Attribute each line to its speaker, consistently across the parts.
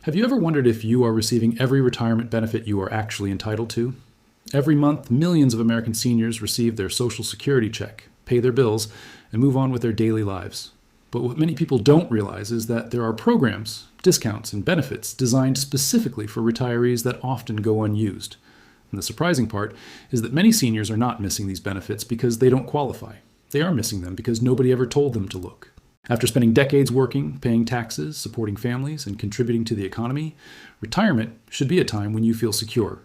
Speaker 1: Have you ever wondered if you are receiving every retirement benefit you are actually entitled to? Every month, millions of American seniors receive their Social Security check, pay their bills, and move on with their daily lives. But what many people don't realize is that there are programs, discounts, and benefits designed specifically for retirees that often go unused. And the surprising part is that many seniors are not missing these benefits because they don't qualify. They are missing them because nobody ever told them to look. After spending decades working, paying taxes, supporting families, and contributing to the economy, retirement should be a time when you feel secure.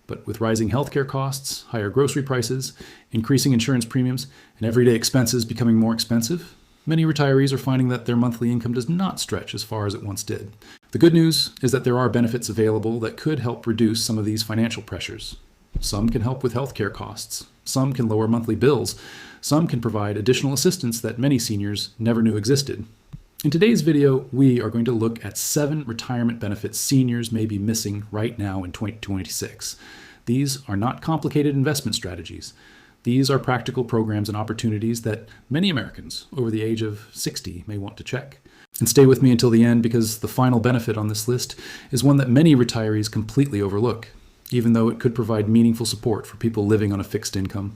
Speaker 1: But with rising healthcare costs, higher grocery prices, increasing insurance premiums, and everyday expenses becoming more expensive, many retirees are finding that their monthly income does not stretch as far as it once did. The good news is that there are benefits available that could help reduce some of these financial pressures. Some can help with healthcare costs. Some can lower monthly bills. Some can provide additional assistance that many seniors never knew existed. In today's video, we are going to look at 7 retirement benefits seniors may be missing right now in 2026. These are not complicated investment strategies. These are practical programs and opportunities that many Americans over the age of 60 may want to check. And stay with me until the end because the final benefit on this list is one that many retirees completely overlook, even though it could provide meaningful support for people living on a fixed income.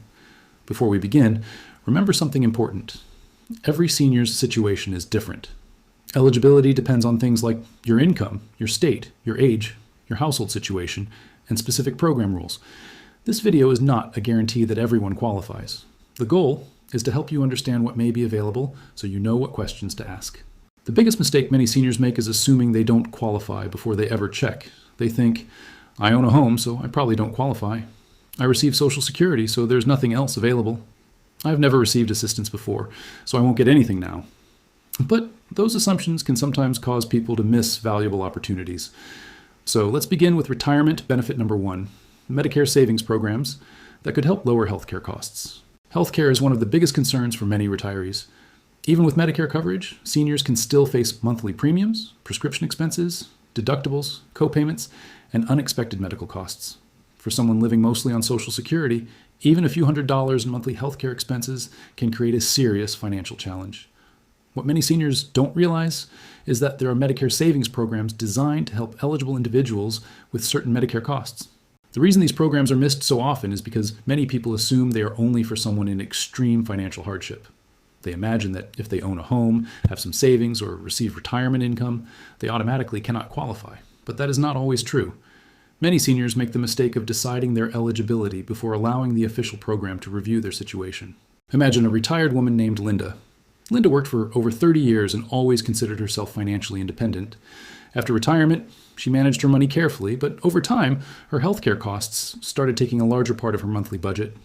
Speaker 1: Before we begin, remember something important. Every senior's situation is different. Eligibility depends on things like your income, your state, your age, your household situation, and specific program rules. This video is not a guarantee that everyone qualifies. The goal is to help you understand what may be available so you know what questions to ask. The biggest mistake many seniors make is assuming they don't qualify before they ever check. They think, I own a home, so I probably don't qualify. I receive Social Security, so there's nothing else available. I've never received assistance before, so I won't get anything now. But those assumptions can sometimes cause people to miss valuable opportunities. So let's begin with retirement benefit number 1, Medicare savings programs that could help lower healthcare costs. Healthcare is one of the biggest concerns for many retirees. Even with Medicare coverage, seniors can still face monthly premiums, prescription expenses, deductibles, co-payments, and unexpected medical costs. For someone living mostly on Social Security, even a few $100s in monthly healthcare expenses can create a serious financial challenge. What many seniors don't realize is that there are Medicare savings programs designed to help eligible individuals with certain Medicare costs. The reason these programs are missed so often is because many people assume they are only for someone in extreme financial hardship. They imagine that if they own a home, have some savings, or receive retirement income, they automatically cannot qualify. But that is not always true. Many seniors make the mistake of deciding their eligibility before allowing the official program to review their situation. Imagine a retired woman named Linda. Linda worked for over 30 years and always considered herself financially independent. After retirement, she managed her money carefully, but over time, her healthcare costs started taking a larger part of her monthly budget.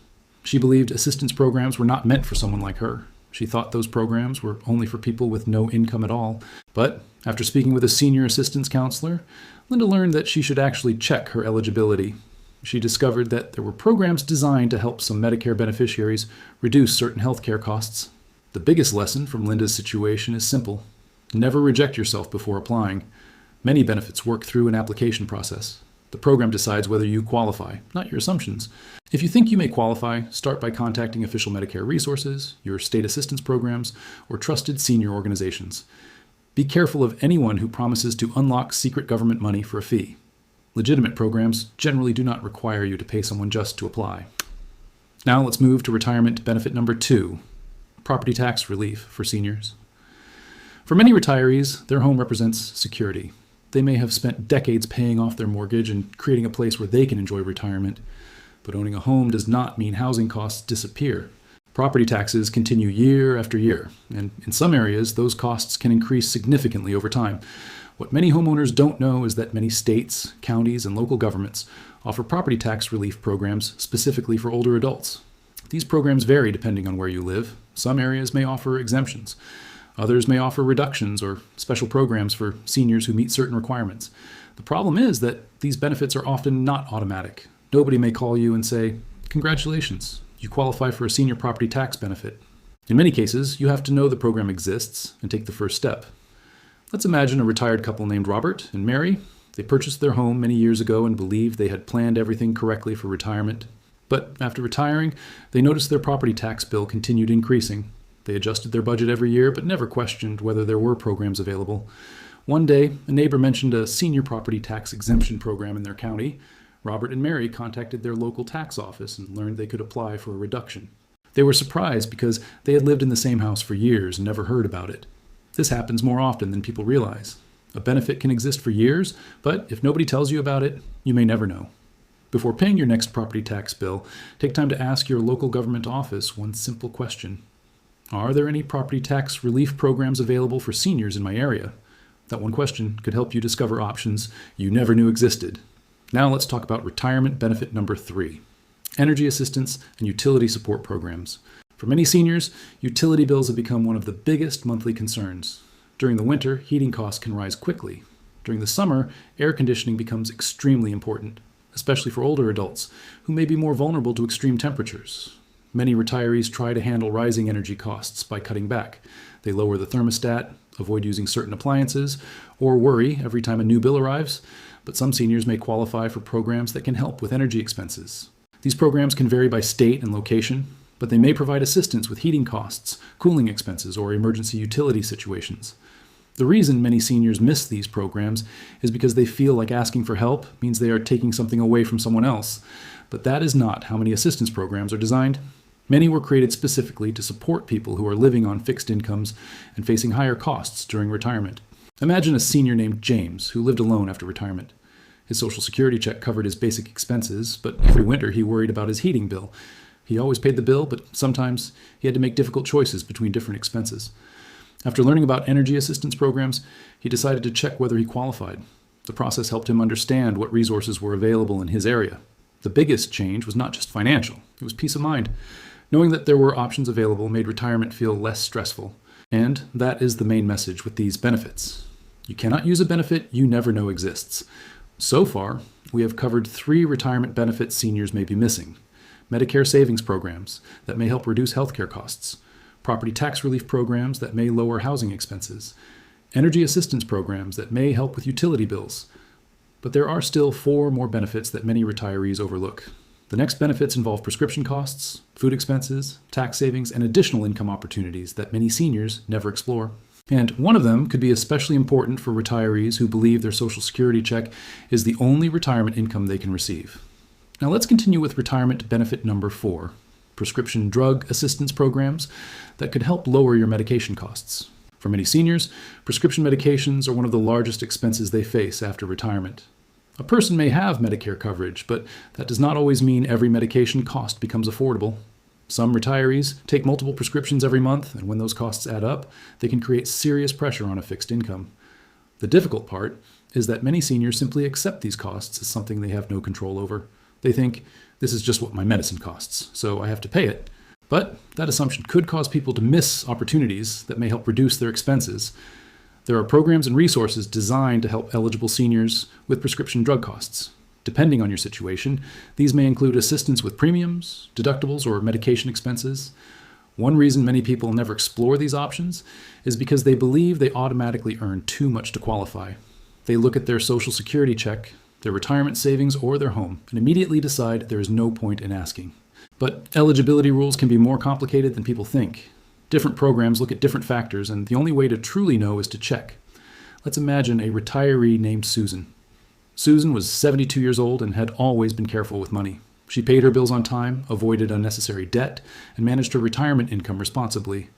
Speaker 1: She believed assistance programs were not meant for someone like her. She thought those programs were only for people with no income at all. But after speaking with a senior assistance counselor, Linda learned that she should actually check her eligibility. She discovered that there were programs designed to help some Medicare beneficiaries reduce certain healthcare costs. The biggest lesson from Linda's situation is simple. Never reject yourself before applying. Many benefits work through an application process. The program decides whether you qualify, not your assumptions. If you think you may qualify, start by contacting official Medicare resources, your state assistance programs, or trusted senior organizations. Be careful of anyone who promises to unlock secret government money for a fee. Legitimate programs generally do not require you to pay someone just to apply. Now let's move to retirement benefit number 2, property tax relief for seniors. For many retirees, their home represents security. They may have spent decades paying off their mortgage and creating a place where they can enjoy retirement. But owning a home does not mean housing costs disappear. Property taxes continue year after year, and in some areas, those costs can increase significantly over time. What many homeowners don't know is that many states, counties, and local governments offer property tax relief programs specifically for older adults. These programs vary depending on where you live. Some areas may offer exemptions. Others may offer reductions or special programs for seniors who meet certain requirements. The problem is that these benefits are often not automatic. Nobody may call you and say, "Congratulations, you qualify for a senior property tax benefit." In many cases, you have to know the program exists and take the first step. Let's imagine a retired couple named Robert and Mary. They purchased their home many years ago and believed they had planned everything correctly for retirement. But after retiring, they noticed their property tax bill continued increasing. They adjusted their budget every year, but never questioned whether there were programs available. One day, a neighbor mentioned a senior property tax exemption program in their county. Robert and Mary contacted their local tax office and learned they could apply for a reduction. They were surprised because they had lived in the same house for years and never heard about it. This happens more often than people realize. A benefit can exist for years, but if nobody tells you about it, you may never know. Before paying your next property tax bill, take time to ask your local government office one simple question. Are there any property tax relief programs available for seniors in my area? That one question could help you discover options you never knew existed. Now let's talk about retirement benefit number 3, energy assistance and utility support programs. For many seniors, utility bills have become one of the biggest monthly concerns. During the winter, heating costs can rise quickly. During the summer, air conditioning becomes extremely important, especially for older adults who may be more vulnerable to extreme temperatures. Many retirees try to handle rising energy costs by cutting back. They lower the thermostat, avoid using certain appliances, or worry every time a new bill arrives. But some seniors may qualify for programs that can help with energy expenses. These programs can vary by state and location, but they may provide assistance with heating costs, cooling expenses, or emergency utility situations. The reason many seniors miss these programs is because they feel like asking for help means they are taking something away from someone else. But that is not how many assistance programs are designed. Many were created specifically to support people who are living on fixed incomes and facing higher costs during retirement. Imagine a senior named James who lived alone after retirement. His Social Security check covered his basic expenses, but every winter he worried about his heating bill. He always paid the bill, but sometimes he had to make difficult choices between different expenses. After learning about energy assistance programs, he decided to check whether he qualified. The process helped him understand what resources were available in his area. The biggest change was not just financial, it was peace of mind. Knowing that there were options available made retirement feel less stressful. And that is the main message with these benefits. You cannot use a benefit you never know exists. So far, we have covered 3 retirement benefits seniors may be missing. Medicare savings programs that may help reduce healthcare costs. Property tax relief programs that may lower housing expenses. Energy assistance programs that may help with utility bills. But there are still 4 more benefits that many retirees overlook. The next benefits involve prescription costs, food expenses, tax savings, and additional income opportunities that many seniors never explore. And one of them could be especially important for retirees who believe their Social Security check is the only retirement income they can receive. Now let's continue with retirement benefit number 4, prescription drug assistance programs that could help lower your medication costs. For many seniors, prescription medications are one of the largest expenses they face after retirement. A person may have Medicare coverage, but that does not always mean every medication cost becomes affordable. Some retirees take multiple prescriptions every month, and when those costs add up, they can create serious pressure on a fixed income. The difficult part is that many seniors simply accept these costs as something they have no control over. They think, this is just what my medicine costs, so I have to pay it. But that assumption could cause people to miss opportunities that may help reduce their expenses. There are programs and resources designed to help eligible seniors with prescription drug costs. Depending on your situation, these may include assistance with premiums, deductibles, or medication expenses. One reason many people never explore these options is because they believe they automatically earn too much to qualify. They look at their Social Security check, their retirement savings, or their home, and immediately decide there is no point in asking. But eligibility rules can be more complicated than people think. Different programs look at different factors, and the only way to truly know is to check. Let's imagine a retiree named Susan. Susan was 72 years old and had always been careful with money. She paid her bills on time, avoided unnecessary debt, and managed her retirement income responsibly.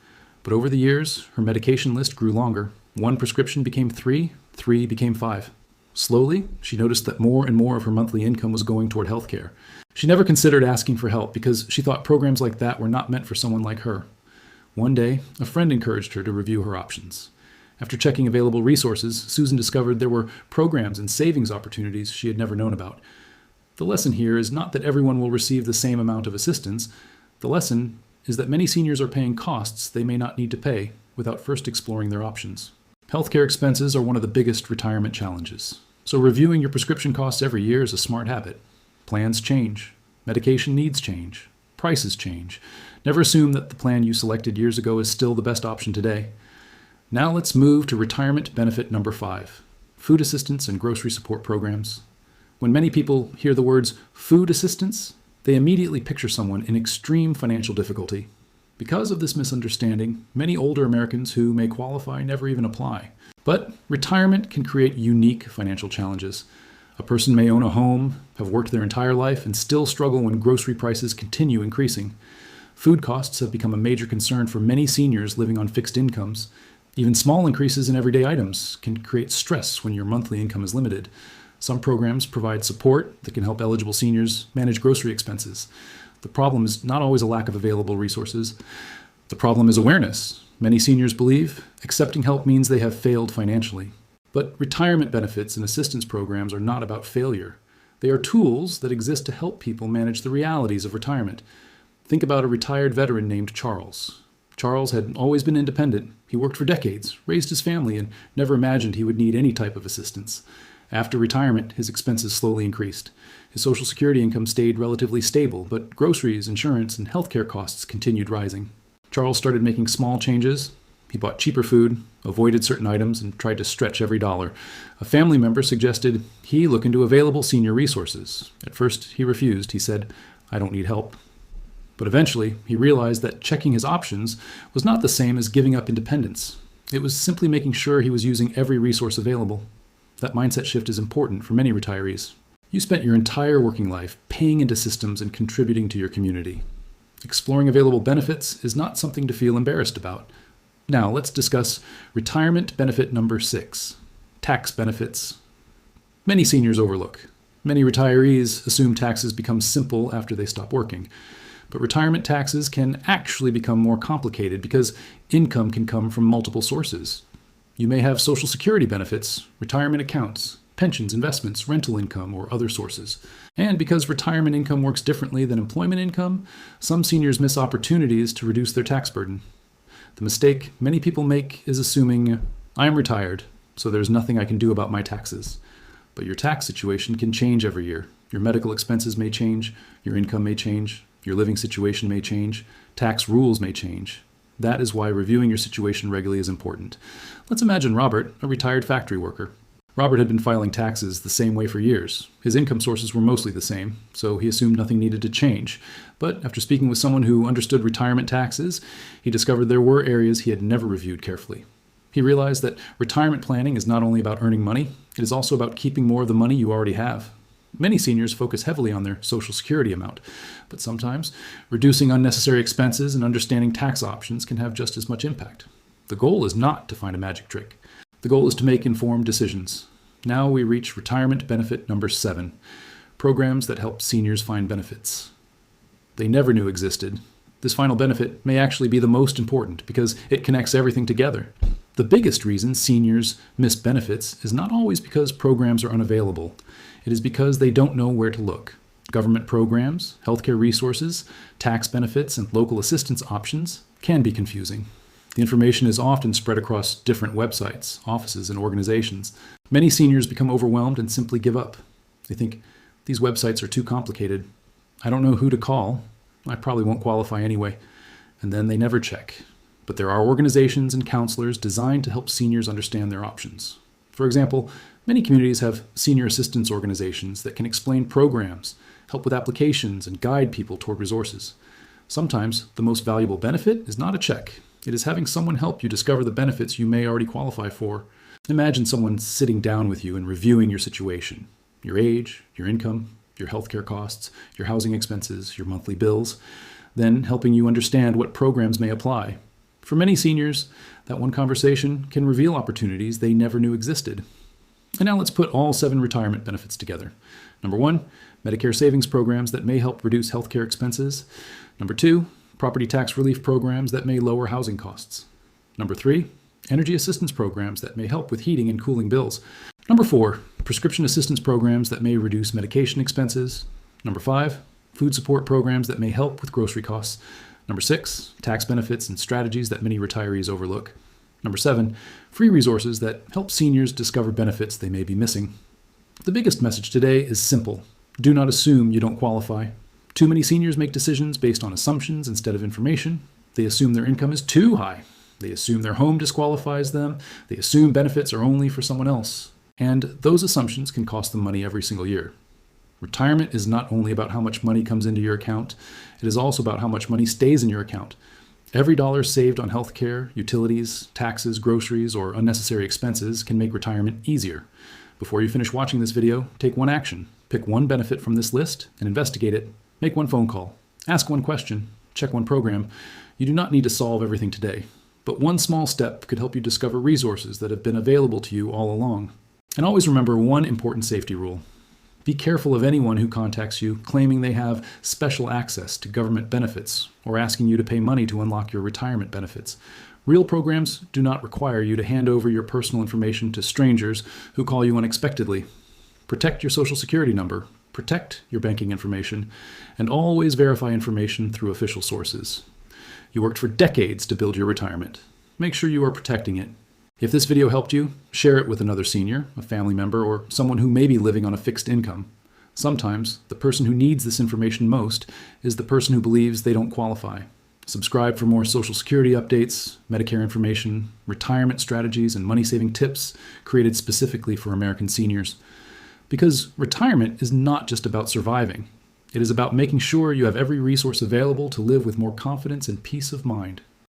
Speaker 1: But over the years, her medication list grew longer. 1 prescription became 3, 3 became 5. Slowly, she noticed that more and more of her monthly income was going toward healthcare. She never considered asking for help because she thought programs like that were not meant for someone like her. One day, a friend encouraged her to review her options. After checking available resources, Susan discovered there were programs and savings opportunities she had never known about. The lesson here is not that everyone will receive the same amount of assistance. The lesson is that many seniors are paying costs they may not need to pay without first exploring their options. Healthcare expenses are one of the biggest retirement challenges. So reviewing your prescription costs every year is a smart habit. Plans change. Medication needs change. Prices change. Never assume that the plan you selected years ago is still the best option today. Now let's move to retirement benefit number 5, food assistance and grocery support programs. When many people hear the words food assistance, they immediately picture someone in extreme financial difficulty. Because of this misunderstanding, many older Americans who may qualify never even apply. But retirement can create unique financial challenges. A person may own a home, have worked their entire life, and still struggle when grocery prices continue increasing. Food costs have become a major concern for many seniors living on fixed incomes. Even small increases in everyday items can create stress when your monthly income is limited. Some programs provide support that can help eligible seniors manage grocery expenses. The problem is not always a lack of available resources. The problem is awareness. Many seniors believe accepting help means they have failed financially. But retirement benefits and assistance programs are not about failure. They are tools that exist to help people manage the realities of retirement. Think about a retired veteran named Charles. Charles had always been independent. He worked for decades, raised his family, and never imagined he would need any type of assistance. After retirement, his expenses slowly increased. His Social Security income stayed relatively stable, but groceries, insurance, and healthcare costs continued rising. Charles started making small changes. He bought cheaper food, avoided certain items, and tried to stretch every dollar. A family member suggested he look into available senior resources. At first, he refused. He said, "I don't need help." But eventually, he realized that checking his options was not the same as giving up independence. It was simply making sure he was using every resource available. That mindset shift is important for many retirees. You spent your entire working life paying into systems and contributing to your community. Exploring available benefits is not something to feel embarrassed about. Now, let's discuss retirement benefit number 6, tax benefits. Many seniors overlook. Many retirees assume taxes become simple after they stop working. But retirement taxes can actually become more complicated because income can come from multiple sources. You may have Social Security benefits, retirement accounts, pensions, investments, rental income, or other sources. And because retirement income works differently than employment income, some seniors miss opportunities to reduce their tax burden. The mistake many people make is assuming, "I am retired, so there's nothing I can do about my taxes." But your tax situation can change every year. Your medical expenses may change, your income may change, your living situation may change, tax rules may change. That is why reviewing your situation regularly is important. Let's imagine Robert, a retired factory worker. Robert had been filing taxes the same way for years. His income sources were mostly the same, so he assumed nothing needed to change. But after speaking with someone who understood retirement taxes, he discovered there were areas he had never reviewed carefully. He realized that retirement planning is not only about earning money, it is also about keeping more of the money you already have. Many seniors focus heavily on their Social Security amount, but sometimes reducing unnecessary expenses and understanding tax options can have just as much impact. The goal is not to find a magic trick. The goal is to make informed decisions. Now we reach retirement benefit number 7, programs that help seniors find benefits they never knew existed. This final benefit may actually be the most important because it connects everything together. The biggest reason seniors miss benefits is not always because programs are unavailable. It is because they don't know where to look. Government programs, healthcare resources, tax benefits, and local assistance options can be confusing. The information is often spread across different websites, offices, and organizations. Many seniors become overwhelmed and simply give up. They think, these websites are too complicated. I don't know who to call. I probably won't qualify anyway. And then they never check. But there are organizations and counselors designed to help seniors understand their options. For example, many communities have senior assistance organizations that can explain programs, help with applications, and guide people toward resources. Sometimes the most valuable benefit is not a check. It is having someone help you discover the benefits you may already qualify for. Imagine someone sitting down with you and reviewing your situation, your age, your income, your healthcare costs, your housing expenses, your monthly bills, then helping you understand what programs may apply. For many seniors, that one conversation can reveal opportunities they never knew existed. And now let's put all 7 retirement benefits together. Number 1, Medicare savings programs that may help reduce healthcare expenses. Number 2, property tax relief programs that may lower housing costs. Number 3, energy assistance programs that may help with heating and cooling bills. Number 4, prescription assistance programs that may reduce medication expenses. Number 5, food support programs that may help with grocery costs. Number 6, tax benefits and strategies that many retirees overlook. Number 7, free resources that help seniors discover benefits they may be missing. The biggest message today is simple. Do not assume you don't qualify. Too many seniors make decisions based on assumptions instead of information. They assume their income is too high. They assume their home disqualifies them. They assume benefits are only for someone else. And those assumptions can cost them money every single year. Retirement is not only about how much money comes into your account, it is also about how much money stays in your account. Every dollar saved on healthcare, utilities, taxes, groceries, or unnecessary expenses can make retirement easier. Before you finish watching this video, take one action. Pick one benefit from this list and investigate it. Make one phone call. Ask one question. Check one program. You do not need to solve everything today, but one small step could help you discover resources that have been available to you all along. And always remember one important safety rule. Be careful of anyone who contacts you claiming they have special access to government benefits or asking you to pay money to unlock your retirement benefits. Real programs do not require you to hand over your personal information to strangers who call you unexpectedly. Protect your Social Security number, protect your banking information, and always verify information through official sources. You worked for decades to build your retirement. Make sure you are protecting it. If this video helped you, share it with another senior, a family member, or someone who may be living on a fixed income. Sometimes, the person who needs this information most is the person who believes they don't qualify. Subscribe for more Social Security updates, Medicare information, retirement strategies, and money-saving tips created specifically for American seniors. Because retirement is not just about surviving. It is about making sure you have every resource available to live with more confidence and peace of mind.